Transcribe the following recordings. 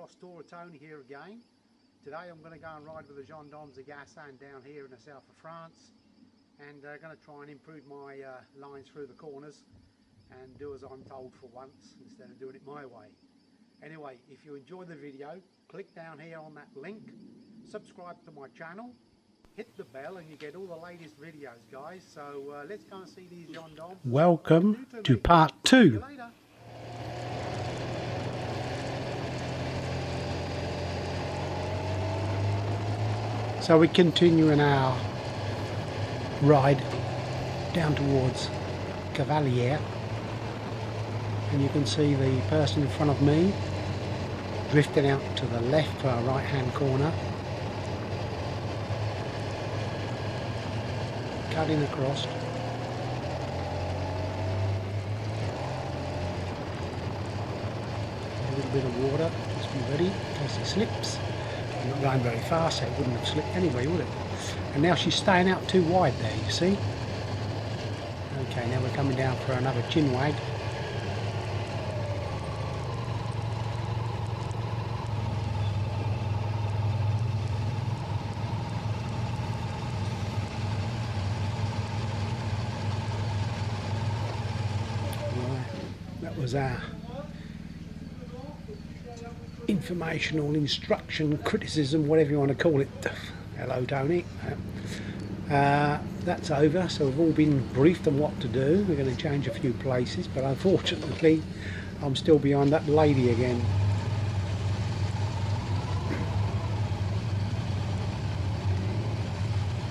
Crosstourer Tony here again. Today I'm going to go and ride with the gendarmes de Gassin down here in the south of France, and going to try and improve my lines through the corners and do as I'm told for once instead of doing it my way. Anyway, if you enjoy the video, click down here on that link, subscribe to my channel, hit the bell, and you get all the latest videos, guys. So let's go and see these gendarmes. Welcome to part 2. See you later. So we're continuing our ride down towards Cavalier, and you can see the person in front of me drifting out to the left for our right hand corner, cutting across. A little bit of water, just be ready in case it slips. I'm not going very fast, so it wouldn't have slipped anyway, would it? And now she's staying out too wide there, you see. Okay, now we're coming down for another chin wag. Right, that was our informational instruction, criticism, whatever you want to call it. Hello Tony. That's over, so we've all been briefed on what to do. We're going to change a few places, but unfortunately I'm still behind that lady again.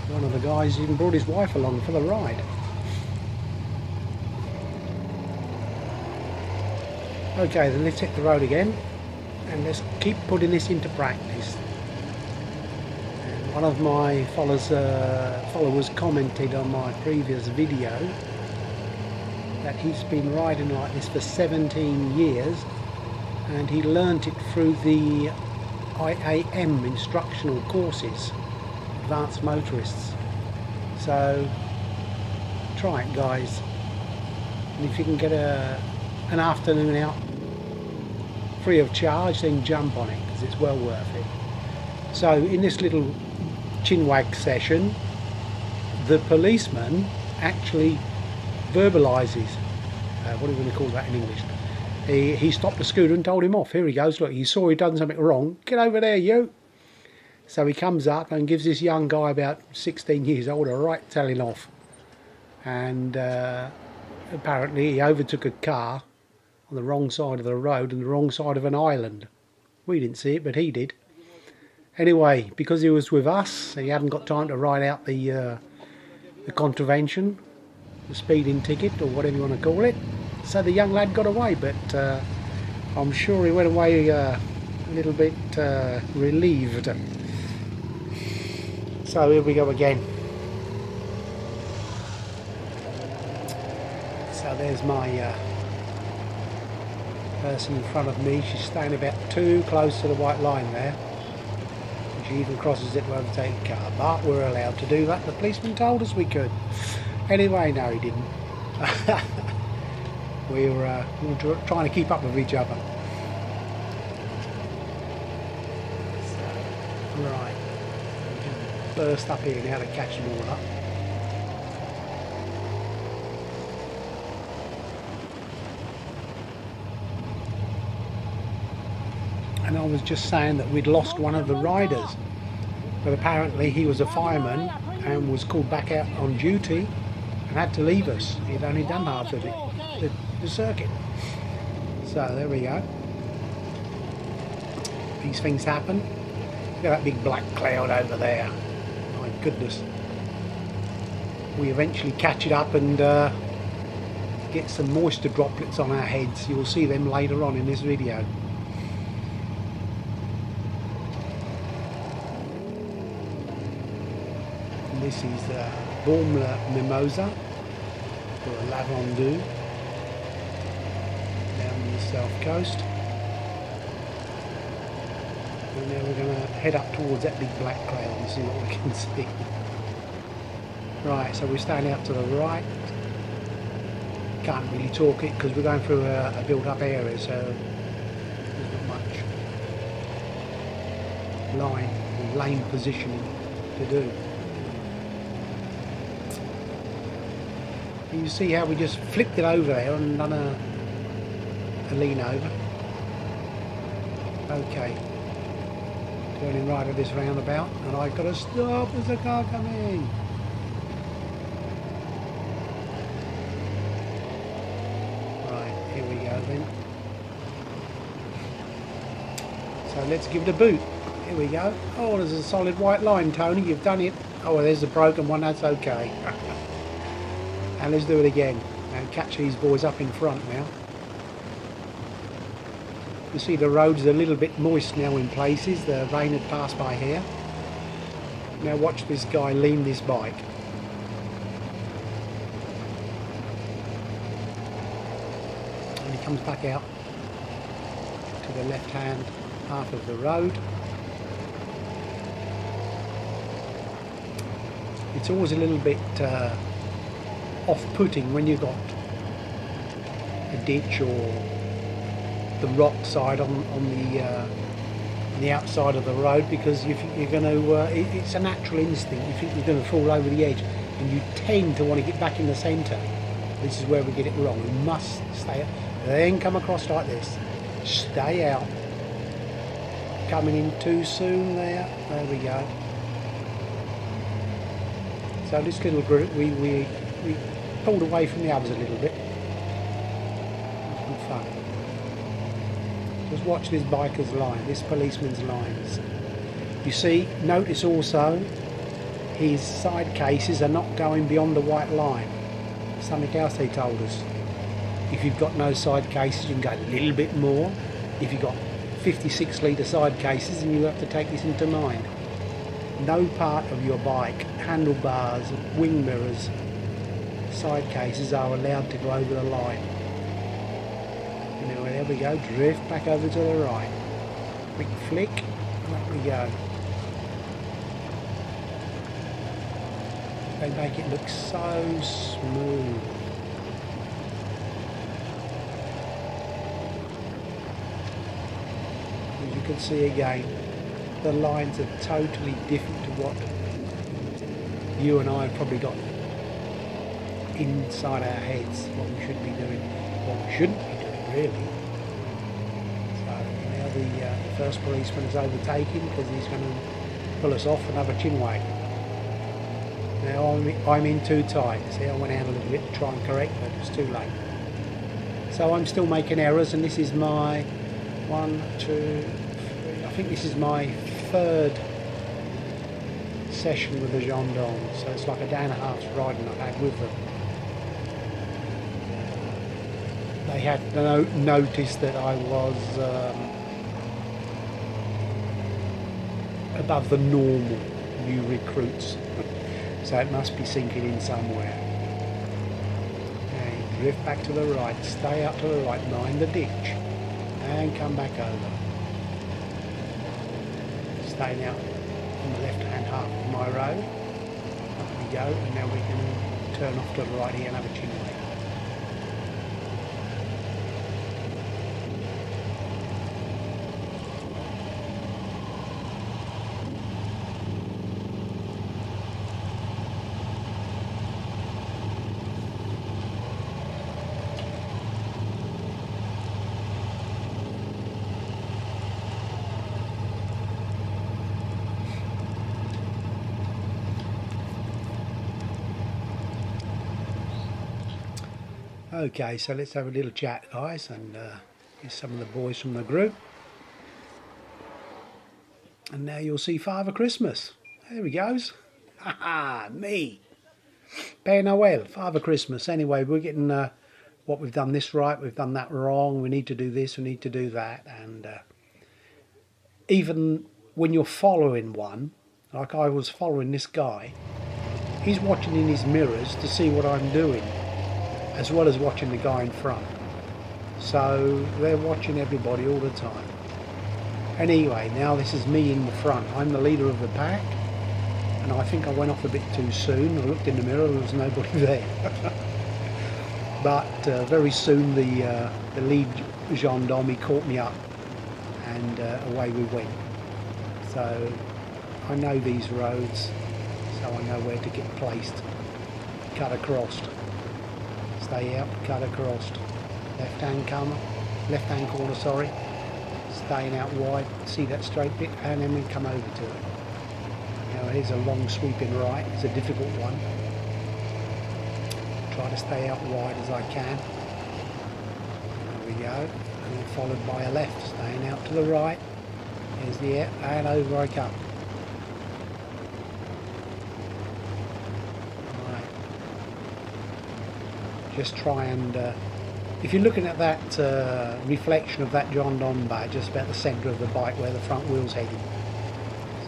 One of the guys even brought his wife along for the ride. Okay, then let's hit the road again. And let's keep putting this into practice. And one of my followers commented on my previous video that he's been riding like this for 17 years and he learnt it through the IAM instructional courses, advanced motorists. So try it, guys, and if you can get an afternoon out free of charge, then jump on it, because it's well worth it. So in this little chinwag session, the policeman actually verbalises, what are we going to call that in English? He stopped the scooter and told him off. Here he goes, look, he saw he'd done something wrong. Get over there, you. So he comes up and gives this young guy about 16 years old a right telling off. And apparently he overtook a car on the wrong side of the road and the wrong side of an island. We didn't see it, but he did. Anyway, because he was with us, he hadn't got time to write out the contravention, the speeding ticket, or whatever you want to call it. So the young lad got away, but I'm sure he went away a little bit relieved. So here we go again. So there's my person in front of me. She's staying about too close to the white line there, and she even crosses it to overtake the car, but we're allowed to do that. The policeman told us we could. Anyway, no, he didn't. we were trying to keep up with each other. So, right, we can burst up here now to catch them all up. And I was just saying that we'd lost one of the riders, but apparently he was a fireman and was called back out on duty and had to leave us. He'd only done half of it, the circuit. So there we go. These things happen. Look at that big black cloud over there. My goodness. We eventually catch it up and get some moisture droplets on our heads. You'll see them later on in this video. This is Baume Mimosa, or Lavandou, down the south coast. And now we're going to head up towards that big black cloud and see what we can see. Right, so we're staying out to the right. Can't really talk it because we're going through a built up area, so there's not much. line, lane positioning to do. You see how we just flipped it over there and done a lean over. Okay, turning right at this roundabout, and I've got to stop as the car coming. Right, here we go then. So let's give it a boot. Here we go. Oh, there's a solid white line, Tony. You've done it. Oh, there's a broken one. That's okay. And let's do it again. And catch these boys up in front now. You see the road's a little bit moist now in places. The rain had passed by here. Now watch this guy lean this bike. And he comes back out to the left hand half of the road. It's always a little bit off-putting when you've got a ditch or the rock side on the outside of the road, because you think you're going to it's a natural instinct. You think you're going to fall over the edge and you tend to want to get back in the centre. This is where we get it wrong. We must stay out, then come across like this, stay out. Coming in too soon there we go. So this little group, we pulled away from the others a little bit. It was good fun. Just watch this biker's line, this policeman's lines. You see, notice also his side cases are not going beyond the white line. Something else they told us. If you've got no side cases, you can go a little bit more. If you've got 56 litre side cases, and you have to take this into mind. No part of your bike, handlebars, wing mirrors, side cases are allowed to go over the line. Anyway, there we go, drift back over to the right. Quick flick, and up we go. They make it look so smooth. As you can see again, the lines are totally different to what you and I have probably got inside our heads, what we should be doing, what we shouldn't be doing really. So now the first policeman is overtaken because he's going to pull us off another chinwag. Now I'm in too tight. See, I went out a little bit to try and correct, but it was too late. So I'm still making errors, and this is my 1, 2, 3, I think this is my third session with the gendarmes, so it's like a day and a half's riding I've had with them. They had noticed that I was above the normal new recruits, so it must be sinking in somewhere. Okay, drift back to the right, stay up to the right, mind the ditch, and come back over. Staying out on the left hand half of my road. Up we go, and now we can turn off to the right here and have a chin wag. Okay, so let's have a little chat, guys, and here's some of the boys from the group. And now you'll see Father Christmas. There he goes. Ha ha, me. Père Noël, Father Christmas. Anyway, we're getting what we've done this right, we've done that wrong, we need to do this, we need to do that. And even when you're following one, like I was following this guy, he's watching in his mirrors to see what I'm doing, as well as watching the guy in front. So they're watching everybody all the time. Anyway, now this is me in the front. I'm the leader of the pack, and I think I went off a bit too soon. I looked in the mirror, there was nobody there. But very soon the lead gendarme caught me up, and away we went. So I know these roads, so I know where to get placed. Cut across. Stay out, cut across. Left hand corner, sorry. Staying out wide, see that straight bit, and then we come over to it. Now here's a long sweeping right, it's a difficult one. Try to stay out wide as I can. There we go, and then followed by a left, staying out to the right. Here's the air, and over I come. Right. Just try and, if you're looking at that reflection of that gendarme bar, just about the centre of the bike where the front wheel's heading.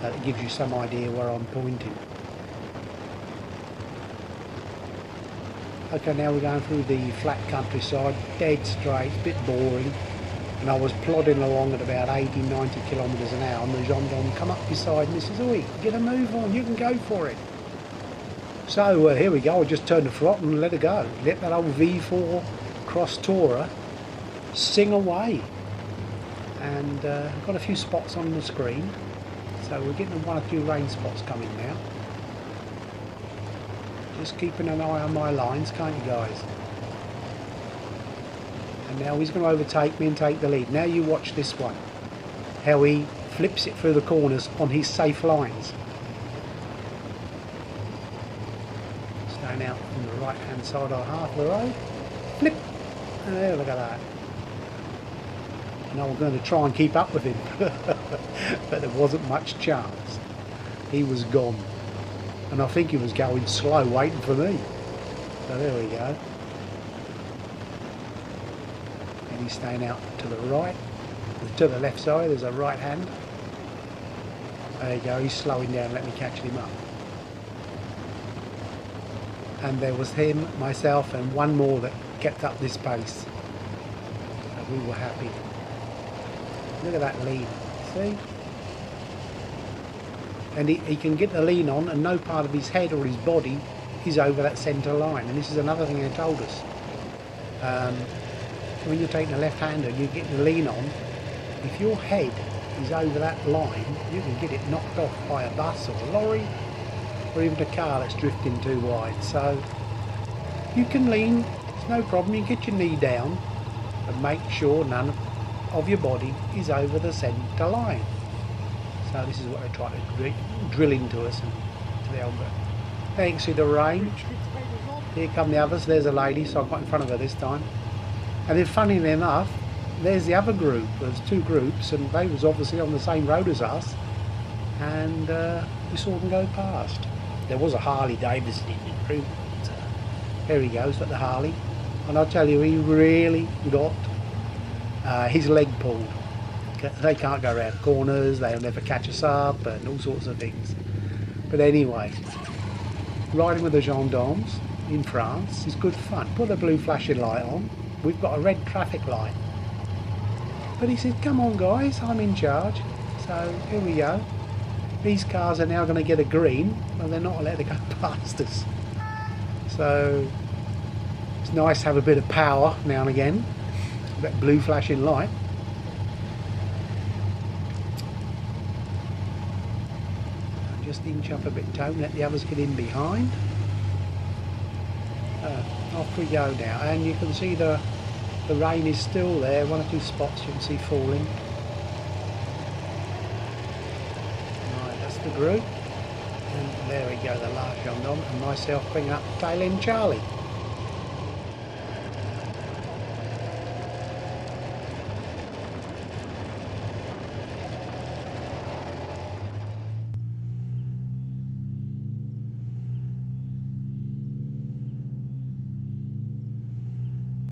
So it gives you some idea where I'm pointing. Okay, now we're going through the flat countryside, dead straight, a bit boring. And I was plodding along at about 80, 90 kilometres an hour, and the gendarme come up beside me and says, "Oi, get a move on, you can go for it." So here we go, I just turned the throttle and let it go. Let that old V4 Crosstourer sing away. And I've got a few spots on the screen, so we're getting one or two rain spots coming now. Just keeping an eye on my lines, can't you guys? And now he's going to overtake me and take the lead. Now you watch this one, how he flips it through the corners on his safe lines. Staying out on the right hand side of half the road. Flip! There, look at that. And I was going to try and keep up with him, but there wasn't much chance. He was gone. And I think he was going slow, waiting for me. So there we go. And he's staying out to the right. To the left side, there's a right hand. There you go, he's slowing down, let me catch him up. And there was him, myself, and one more that kept up this pace. So we were happy. Look at that lean, see? And he can get the lean on, and no part of his head or his body is over that centre line. And this is another thing they told us. When you're taking a left-hander, you get the lean on. If your head is over that line, you can get it knocked off by a bus or a lorry, or even a car that's drifting too wide. So you can lean, it's no problem. You get your knee down and make sure none of your body is over the centre line. So this is what they try to drill into us and to the elbow. Thanks to the rain. Here come the others. There's a lady, so I got in front of her this time. And then, funny enough, there's the other group. There's two groups, and they was obviously on the same road as us. And we saw them go past. There was a Harley Davidson in the group. There he goes, got the Harley. And I'll tell you, he really got his leg pulled. They can't go around corners, they'll never catch us up, and all sorts of things. But anyway, riding with the gendarmes in France is good fun. Put the blue flashing light on. We've got a red traffic light. But he said, "Come on guys, I'm in charge." So here we go. These cars are now going to get a green, but they're not allowed to go past us. So it's nice to have a bit of power now and again. That blue flashing light. Just inch up a bit, Tone, let the others get in behind. Off we go now, and you can see the rain is still there. One or two spots you can see falling. Right, that's the group, and there we go, the last gendarme, and myself bringing up tail end Charlie.